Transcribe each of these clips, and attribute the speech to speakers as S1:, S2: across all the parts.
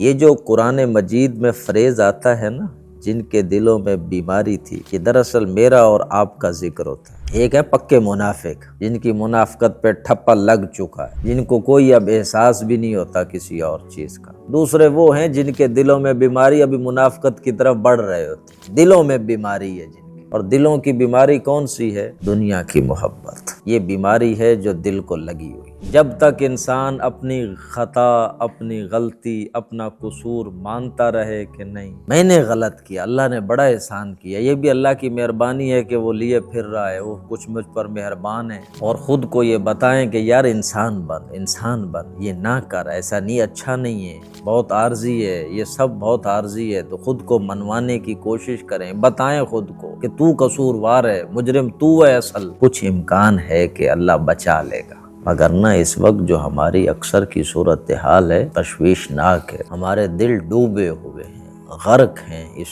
S1: یہ جو قرآن مجید میں فریز آتا ہے نا، جن کے دلوں میں بیماری تھی، یہ دراصل میرا اور آپ کا ذکر ہوتا ہے۔ ایک ہے پکے منافق، جن کی منافقت پہ ٹھپا لگ چکا ہے، جن کو کوئی اب احساس بھی نہیں ہوتا کسی اور چیز کا۔ دوسرے وہ ہیں جن کے دلوں میں بیماری ابھی منافقت کی طرف بڑھ رہے ہوتے، دلوں میں بیماری ہے جن کی۔ اور دلوں کی بیماری کون سی ہے؟ دنیا کی محبت۔ یہ بیماری ہے جو دل کو لگی ہوئی۔ جب تک انسان اپنی خطا، اپنی غلطی، اپنا قصور مانتا رہے کہ نہیں میں نے غلط کیا، اللہ نے بڑا احسان کیا، یہ بھی اللہ کی مہربانی ہے کہ وہ لیے پھر رہا ہے، وہ کچھ مجھ پر مہربان ہے، اور خود کو یہ بتائیں کہ یار انسان بن، یہ نہ کر، ایسا نہیں، اچھا نہیں ہے، بہت عارضی ہے، یہ سب بہت عارضی ہے، تو خود کو منوانے کی کوشش کریں، بتائیں خود کو کہ تو قصوروار ہے، مجرم تو ہے اصل۔ کچھ امکان ہے کہ اللہ بچا لے گا، مگر نہ اس وقت جو ہماری اکثر کی صورتحال ہے تشویشناک ہے۔ ہمارے دل ڈوبے ہوئے ہیں، غرق ہیں اس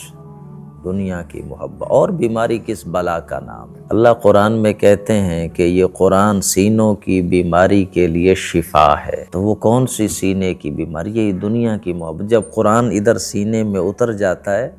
S1: دنیا کی محبت، اور بیماری کس بلا کا نام ہے۔ اللہ قرآن میں کہتے ہیں کہ یہ قرآن سینوں کی بیماری کے لیے شفا ہے۔ تو وہ کون سی سینے کی بیماری؟ یہ دنیا کی محبت۔ جب قرآن ادھر سینے میں اتر جاتا ہے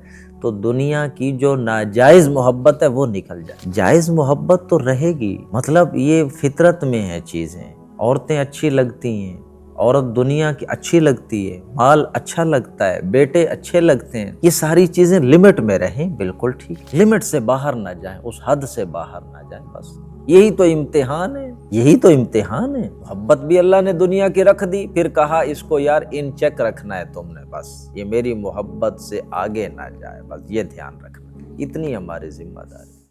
S1: تو دنیا کی جو ناجائز محبت ہے وہ نکل جائے، جائز محبت تو رہے گی۔ مطلب یہ فطرت میں ہے چیزیں، عورتیں اچھی لگتی ہیں، عورت دنیا کی اچھی لگتی ہے، مال اچھا لگتا ہے، بیٹے اچھے لگتے ہیں، یہ ساری چیزیں لمٹ میں رہیں، بالکل ٹھیک، لمٹ سے باہر نہ جائیں، اس حد سے باہر نہ جائیں، بس یہی تو امتحان ہے، یہی تو امتحان ہے۔ محبت بھی اللہ نے دنیا کی رکھ دی، پھر کہا اس کو یار ان چیک رکھنا ہے تم نے، بس یہ میری محبت سے آگے نہ جائے، بس یہ دھیان رکھنا، اتنی ہماری ذمہ داری۔